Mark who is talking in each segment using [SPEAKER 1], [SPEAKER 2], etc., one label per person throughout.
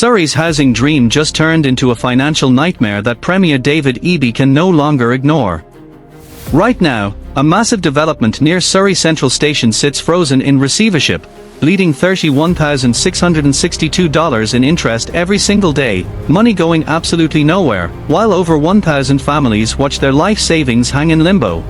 [SPEAKER 1] Surrey's housing dream just turned into a financial nightmare that Premier David Eby can no longer ignore. Right now, a massive development near Surrey Central Station sits frozen in receivership, bleeding $31,662 in interest every single day, money going absolutely nowhere, while over 1,000 families watch their life savings hang in limbo.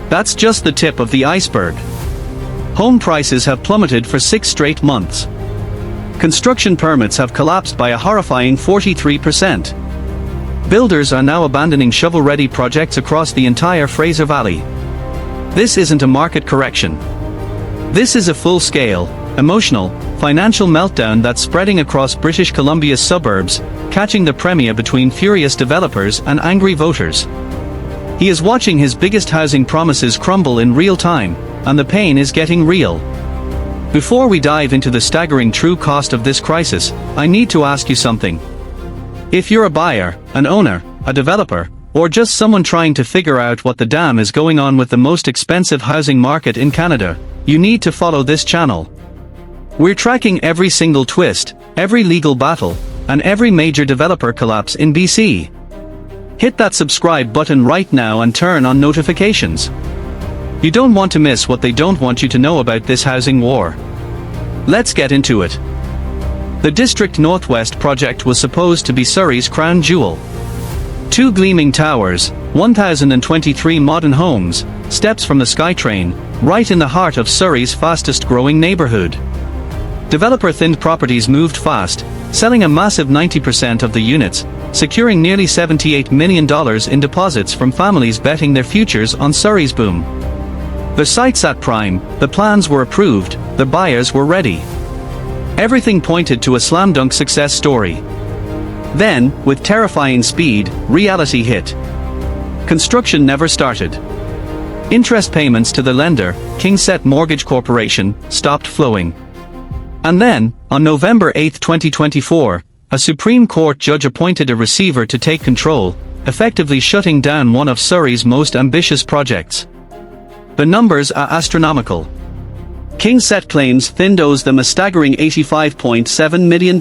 [SPEAKER 1] That's just the tip of the iceberg. Home prices have plummeted for 6 straight months. Construction permits have collapsed by a horrifying 43%. Builders are now abandoning shovel-ready projects across the entire Fraser Valley. This isn't a market correction. This is a full-scale, emotional, financial meltdown that's spreading across British Columbia's suburbs, catching the Premier between furious developers and angry voters. He is watching his biggest housing promises crumble in real time, and the pain is getting real. Before we dive into the staggering true cost of this crisis, I need to ask you something. If you're a buyer, an owner, a developer, or just someone trying to figure out what the damn is going on with the most expensive housing market in Canada, you need to follow this channel. We're tracking every single twist, every legal battle, and every major developer collapse in BC. Hit that subscribe button right now and turn on notifications. You don't want to miss what they don't want you to know about this housing war. Let's get into it. The District Northwest project was supposed to be Surrey's crown jewel. 2 gleaming towers, 1,023 modern homes, steps from the SkyTrain, right in the heart of Surrey's fastest-growing neighborhood. Developer Thind Properties moved fast, selling a massive 90% of the units, securing nearly $78 million in deposits from families betting their futures on Surrey's boom. The site sat prime, the plans were approved, the buyers were ready. Everything pointed to a slam-dunk success story. Then, with terrifying speed, reality hit. Construction never started. Interest payments to the lender, KingSett Mortgage Corporation, stopped flowing. And then, on November 8, 2024, a Supreme Court judge appointed a receiver to take control, effectively shutting down one of Surrey's most ambitious projects. The numbers are astronomical. KingSett claims Thind owes them a staggering $85.7 million.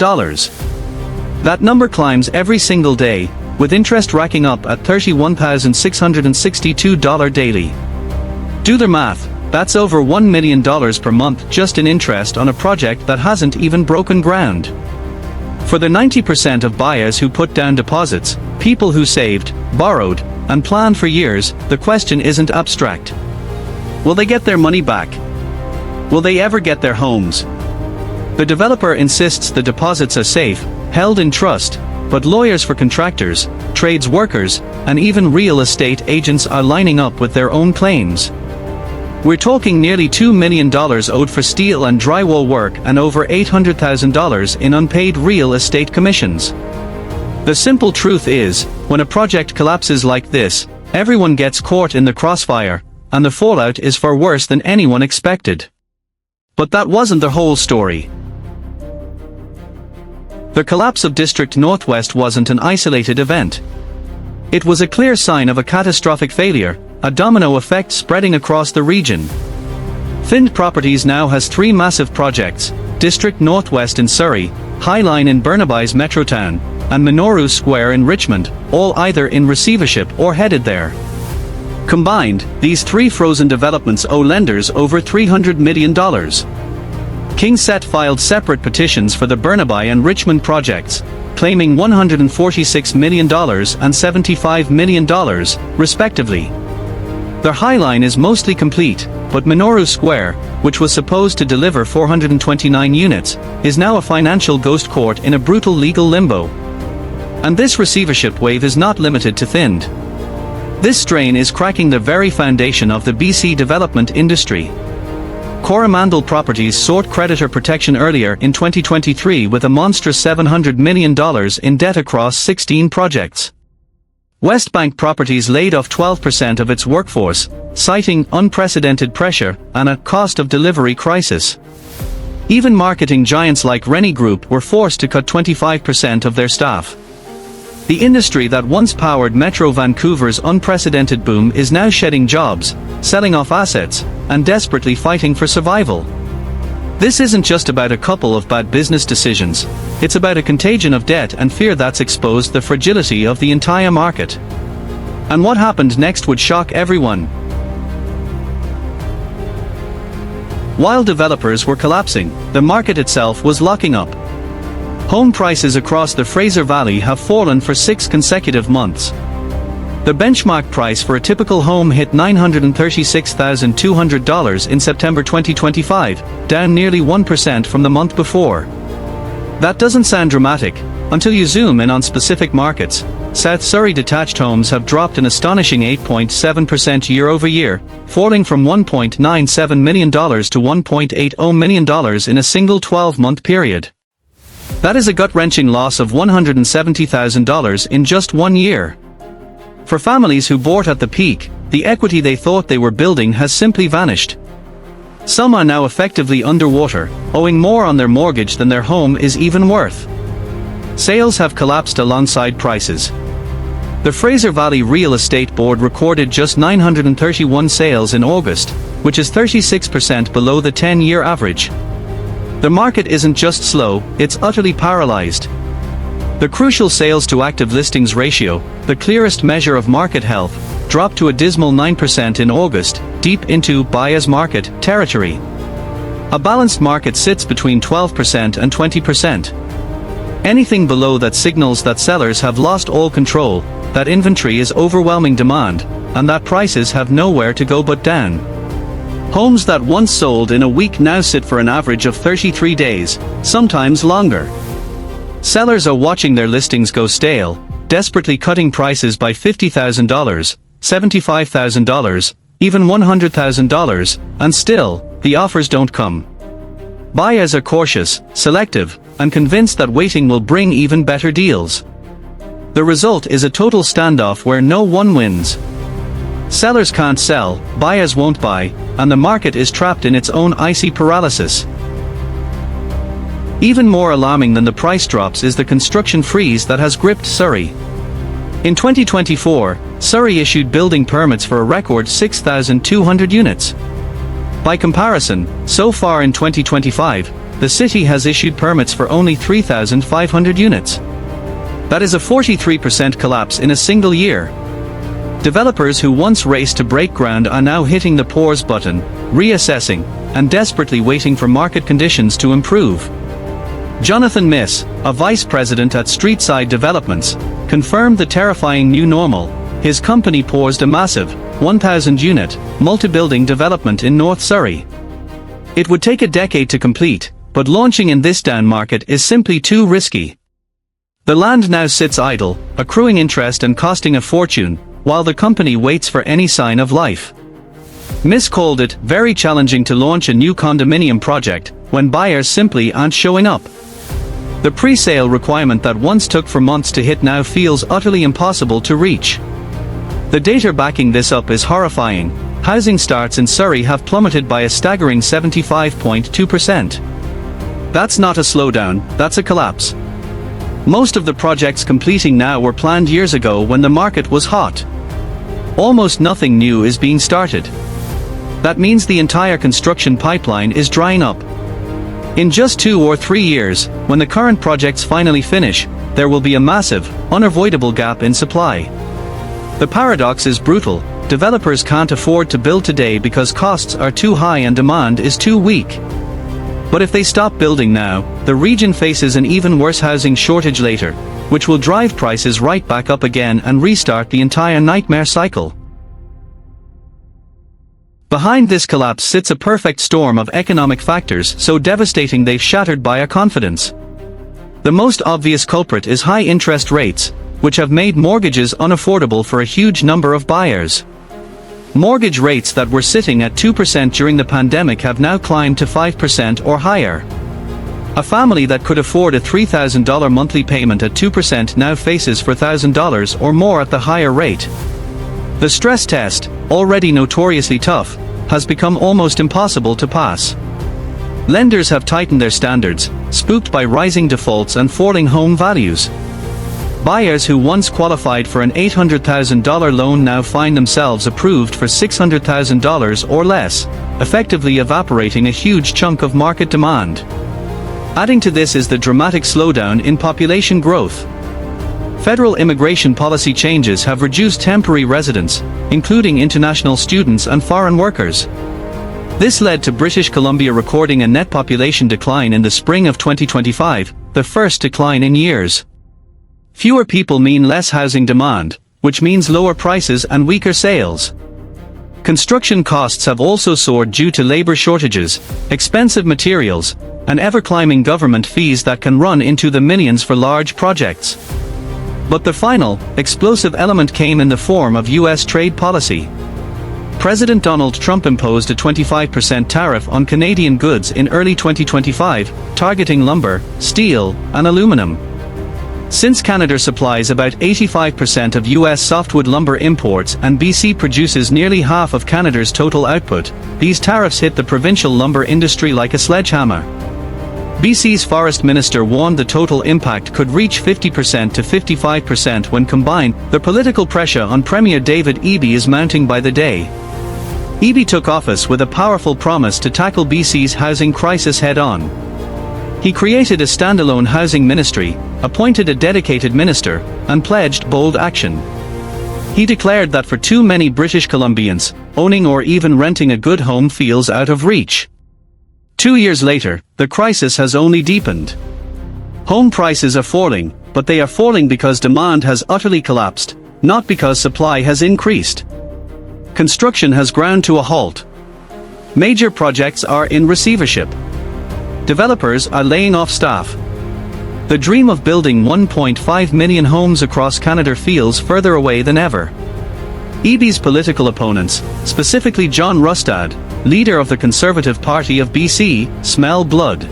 [SPEAKER 1] That number climbs every single day, with interest racking up at $31,662 daily. Do the math, that's over $1 million per month just in interest on a project that hasn't even broken ground. For the 90% of buyers who put down deposits, people who saved, borrowed, and planned for years, the question isn't abstract. Will they get their money back? Will they ever get their homes? The developer insists the deposits are safe, held in trust, but lawyers for contractors, trades workers, and even real estate agents are lining up with their own claims. We're talking nearly $2 million owed for steel and drywall work and over $800,000 in unpaid real estate commissions. The simple truth is, when a project collapses like this, everyone gets caught in the crossfire, and the fallout is far worse than anyone expected. But that wasn't the whole story. The collapse of District Northwest wasn't an isolated event. It was a clear sign of a catastrophic failure, a domino effect spreading across the region. Thind Properties now has 3 massive projects: District Northwest in Surrey, Highline in Burnaby's Metrotown, and Minoru Square in Richmond, all either in receivership or headed there. Combined, these 3 frozen developments owe lenders over $300 million. KingSett filed separate petitions for the Burnaby and Richmond projects, claiming $146 million and $75 million, respectively. Their Highline is mostly complete, but Minoru Square, which was supposed to deliver 429 units, is now a financial ghost court in a brutal legal limbo. And this receivership wave is not limited to Thind. This strain is cracking the very foundation of the BC development industry. Coromandel Properties sought creditor protection earlier in 2023 with a monstrous $700 million in debt across 16 projects. Westbank Properties laid off 12% of its workforce, citing unprecedented pressure and a cost of delivery crisis. Even marketing giants like Rennie Group were forced to cut 25% of their staff. The industry that once powered Metro Vancouver's unprecedented boom is now shedding jobs, selling off assets, and desperately fighting for survival. This isn't just about a couple of bad business decisions, it's about a contagion of debt and fear that's exposed the fragility of the entire market. And what happened next would shock everyone. While developers were collapsing, the market itself was locking up. Home prices across the Fraser Valley have fallen for 6 consecutive months. The benchmark price for a typical home hit $936,200 in September 2025, down nearly 1% from the month before. That doesn't sound dramatic, until you zoom in on specific markets. South Surrey detached homes have dropped an astonishing 8.7% year-over-year, falling from $1.97 million to $1.80 million in a single 12-month period. That is a gut-wrenching loss of $170,000 in just 1 year. For families who bought at the peak, the equity they thought they were building has simply vanished. Some are now effectively underwater, owing more on their mortgage than their home is even worth. Sales have collapsed alongside prices. The Fraser Valley Real Estate Board recorded just 931 sales in August, which is 36% below the 10-year average. The market isn't just slow, it's utterly paralyzed. The crucial sales to active listings ratio, the clearest measure of market health, dropped to a dismal 9% in August, deep into buyer's market territory. A balanced market sits between 12% and 20%. Anything below that signals that sellers have lost all control, that inventory is overwhelming demand, and that prices have nowhere to go but down. Homes that once sold in a week now sit for an average of 33 days, sometimes longer. Sellers are watching their listings go stale, desperately cutting prices by $50,000, $75,000, even $100,000, and still, the offers don't come. Buyers are cautious, selective, and convinced that waiting will bring even better deals. The result is a total standoff where no one wins. Sellers can't sell, buyers won't buy, and the market is trapped in its own icy paralysis. Even more alarming than the price drops is the construction freeze that has gripped Surrey. In 2024, Surrey issued building permits for a record 6,200 units. By comparison, so far in 2025, the city has issued permits for only 3,500 units. That is a 43% collapse in a single year. Developers who once raced to break ground are now hitting the pause button, reassessing, and desperately waiting for market conditions to improve. Jonathan Miss, a vice president at Streetside Developments, confirmed the terrifying new normal. His company paused a massive, 1,000-unit, multi-building development in North Surrey. It would take a decade to complete, but launching in this down market is simply too risky. The land now sits idle, accruing interest and costing a fortune, while the company waits for any sign of life. Miss called it very challenging to launch a new condominium project when buyers simply aren't showing up. The pre-sale requirement that once took for months to hit now feels utterly impossible to reach. The data backing this up is horrifying. Housing starts in Surrey have plummeted by a staggering 75.2%. That's not a slowdown, that's a collapse. Most of the projects completing now were planned years ago when the market was hot. Almost nothing new is being started. That means the entire construction pipeline is drying up. In just 2 or 3 years, when the current projects finally finish, there will be a massive, unavoidable gap in supply. The paradox is brutal. Developers can't afford to build today because costs are too high and demand is too weak. But if they stop building now, the region faces an even worse housing shortage later, which will drive prices right back up again and restart the entire nightmare cycle. Behind this collapse sits a perfect storm of economic factors so devastating they've shattered buyer confidence. The most obvious culprit is high interest rates, which have made mortgages unaffordable for a huge number of buyers. Mortgage rates that were sitting at 2% during the pandemic have now climbed to 5% or higher. A family that could afford a $3,000 monthly payment at 2% now faces $4,000 or more at the higher rate. The stress test, already notoriously tough, has become almost impossible to pass. Lenders have tightened their standards, spooked by rising defaults and falling home values. Buyers who once qualified for an $800,000 loan now find themselves approved for $600,000 or less. effectively evaporating a huge chunk of market demand. Adding to this is the dramatic slowdown in population growth. Federal immigration policy changes have reduced temporary residents, including international students and foreign workers. This led to British Columbia recording a net population decline in the spring of 2025, the first decline in years. Fewer people mean less housing demand, which means lower prices and weaker sales. Construction costs have also soared due to labor shortages, expensive materials, and ever-climbing government fees that can run into the millions for large projects. But the final, explosive element came in the form of U.S. trade policy. President Donald Trump imposed a 25% tariff on Canadian goods in early 2025, targeting lumber, steel, and aluminum. Since Canada supplies about 85% of U.S. softwood lumber imports and BC produces nearly half of Canada's total output, these tariffs hit the provincial lumber industry like a sledgehammer. BC's Forest Minister warned the total impact could reach 50% to 55% when combined. The political pressure on Premier David Eby is mounting by the day. Eby took office with a powerful promise to tackle BC's housing crisis head-on. He created a standalone housing ministry, appointed a dedicated minister, and pledged bold action. He declared that for too many British Columbians, owning or even renting a good home feels out of reach. 2 years later, the crisis has only deepened. Home prices are falling, but they are falling because demand has utterly collapsed, not because supply has increased. Construction has ground to a halt. Major projects are in receivership. Developers are laying off staff. The dream of building 1.5 million homes across Canada feels further away than ever. Eby's political opponents, specifically John Rustad, leader of the Conservative Party of BC, smell blood.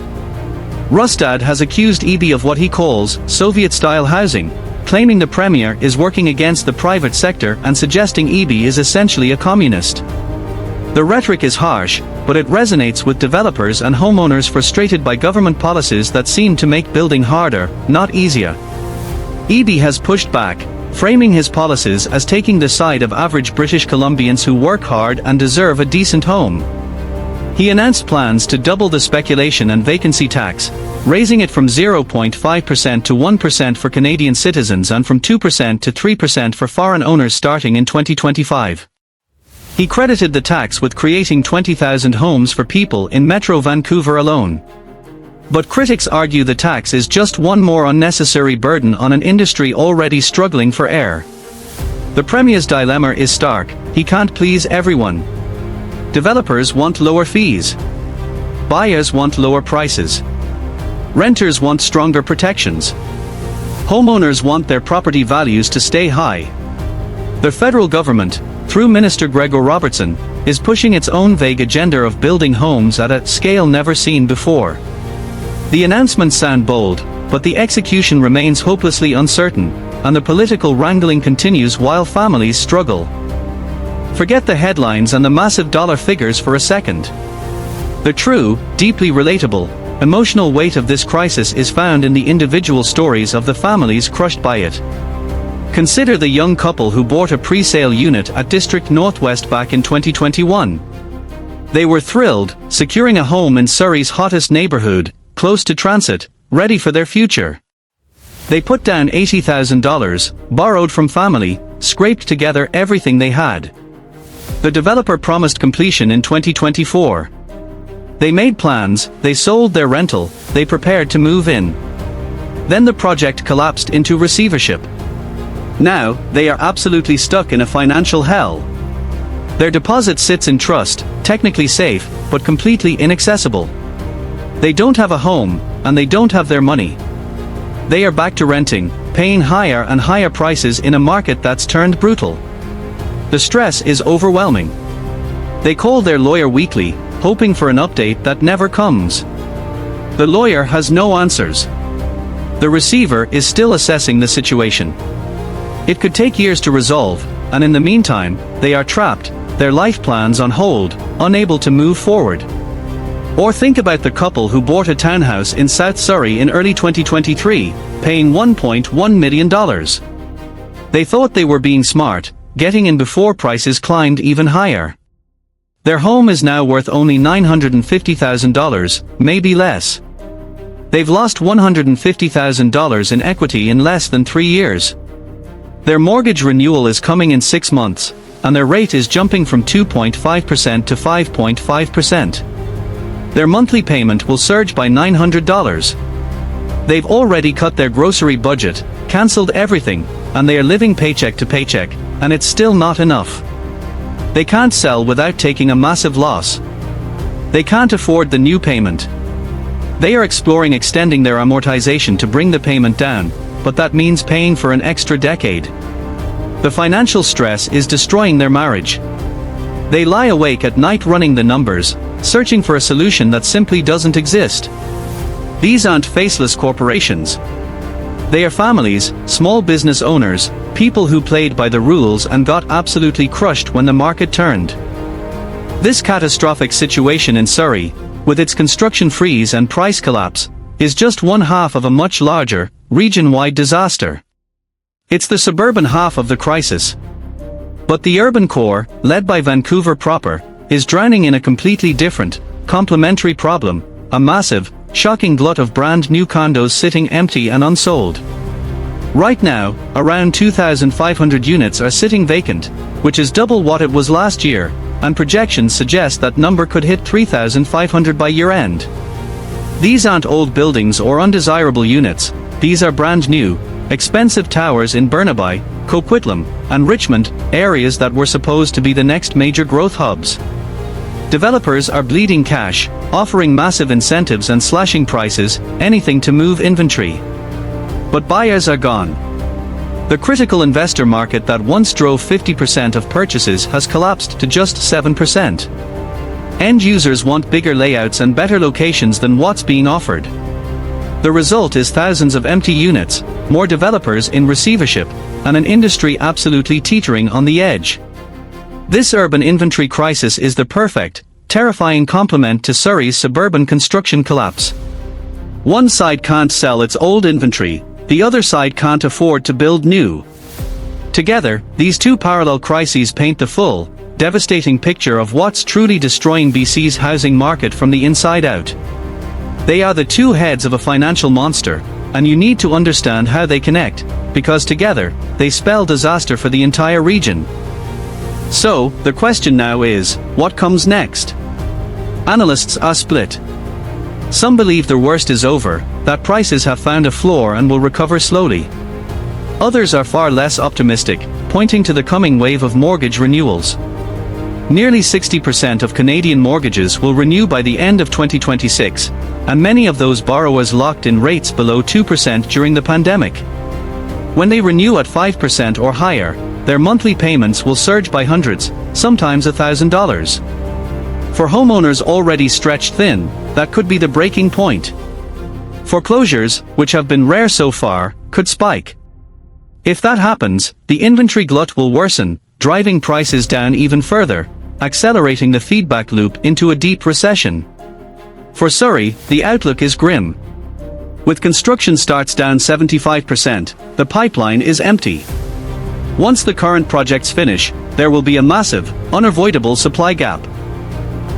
[SPEAKER 1] Rustad has accused Eby of what he calls Soviet-style housing, claiming the Premier is working against the private sector and suggesting Eby is essentially a communist. The rhetoric is harsh, but it resonates with developers and homeowners frustrated by government policies that seem to make building harder, not easier. Eby has pushed back, framing his policies as taking the side of average British Columbians who work hard and deserve a decent home. He announced plans to double the speculation and vacancy tax, raising it from 0.5% to 1% for Canadian citizens and from 2% to 3% for foreign owners starting in 2025. He credited the tax with creating 20,000 homes for people in Metro Vancouver alone. But critics argue the tax is just one more unnecessary burden on an industry already struggling for air. The Premier's dilemma is stark: he can't please everyone. Developers want lower fees. Buyers want lower prices. Renters want stronger protections. Homeowners want their property values to stay high. The federal government, through Minister Gregor Robertson, is pushing its own vague agenda of building homes at a scale never seen before. The announcements sound bold, but the execution remains hopelessly uncertain, and the political wrangling continues while families struggle. Forget the headlines and the massive dollar figures for a second. The true, deeply relatable, emotional weight of this crisis is found in the individual stories of the families crushed by it. Consider the young couple who bought a pre-sale unit at District Northwest back in 2021. They were thrilled, securing a home in Surrey's hottest neighborhood, close to transit, ready for their future. They put down $80,000, borrowed from family, scraped together everything they had. The developer promised completion in 2024. They made plans, they sold their rental, they prepared to move in. Then the project collapsed into receivership. Now, they are absolutely stuck in a financial hell. Their deposit sits in trust, technically safe, but completely inaccessible. They don't have a home, and they don't have their money. They are back to renting, paying higher and higher prices in a market that's turned brutal. The stress is overwhelming. They call their lawyer weekly, hoping for an update that never comes. The lawyer has no answers. The receiver is still assessing the situation. It could take years to resolve, and in the meantime, they are trapped, their life plans on hold, unable to move forward. Or think about the couple who bought a townhouse in South Surrey in early 2023, paying $1.1 million. They thought they were being smart, getting in before prices climbed even higher. Their home is now worth only $950,000, maybe less. They've lost $150,000 in equity in less than 3 years. Their mortgage renewal is coming in 6 months, and their rate is jumping from 2.5% to 5.5%. Their monthly payment will surge by $900. They've already cut their grocery budget, cancelled everything, and they are living paycheck to paycheck, and it's still not enough. They can't sell without taking a massive loss. They can't afford the new payment. They are exploring extending their amortization to bring the payment down, but that means paying for an extra decade. The financial stress is destroying their marriage. They lie awake at night running the numbers, searching for a solution that simply doesn't exist. These aren't faceless corporations. They are families, small business owners, people who played by the rules and got absolutely crushed when the market turned. This catastrophic situation in Surrey, with its construction freeze and price collapse, is just one half of a much larger, region-wide disaster. It's the suburban half of the crisis. But the urban core, led by Vancouver proper, is drowning in a completely different, complementary problem, a massive, shocking glut of brand new condos sitting empty and unsold. Right now, around 2,500 units are sitting vacant, which is double what it was last year, and projections suggest that number could hit 3,500 by year-end. These aren't old buildings or undesirable units, these are brand new, expensive towers in Burnaby, Coquitlam, and Richmond, areas that were supposed to be the next major growth hubs. Developers are bleeding cash, offering massive incentives and slashing prices, anything to move inventory. But buyers are gone. The critical investor market that once drove 50% of purchases has collapsed to just 7%. End users want bigger layouts and better locations than what's being offered. The result is thousands of empty units, more developers in receivership, and an industry absolutely teetering on the edge. This urban inventory crisis is the perfect, terrifying complement to Surrey's suburban construction collapse. One side can't sell its old inventory, the other side can't afford to build new. Together, these two parallel crises paint the full, devastating picture of what's truly destroying BC's housing market from the inside out. They are the two heads of a financial monster, and you need to understand how they connect, because together, they spell disaster for the entire region. So, the question now is, what comes next? Analysts are split. Some believe the worst is over, that prices have found a floor and will recover slowly. Others are far less optimistic, pointing to the coming wave of mortgage renewals. Nearly 60% of Canadian mortgages will renew by the end of 2026, and many of those borrowers locked in rates below 2% during the pandemic. When they renew at 5% or higher, their monthly payments will surge by hundreds, sometimes $1,000. For homeowners already stretched thin, that could be the breaking point. Foreclosures, which have been rare so far, could spike. If that happens, the inventory glut will worsen, driving prices down even further, accelerating the feedback loop into a deep recession. For Surrey, the outlook is grim. With construction starts down 75%, the pipeline is empty. Once the current projects finish, there will be a massive, unavoidable supply gap.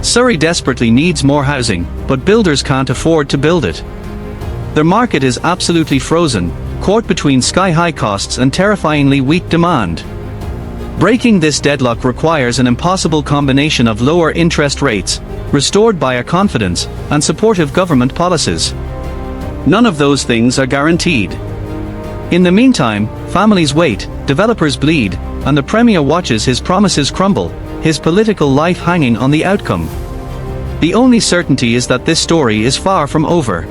[SPEAKER 1] Surrey desperately needs more housing, but builders can't afford to build it. The market is absolutely frozen, caught between sky-high costs and terrifyingly weak demand. Breaking this deadlock requires an impossible combination of lower interest rates, restored buyer confidence, and supportive government policies. None of those things are guaranteed. In the meantime, families wait, developers bleed, and the Premier watches his promises crumble, his political life hanging on the outcome. The only certainty is that this story is far from over.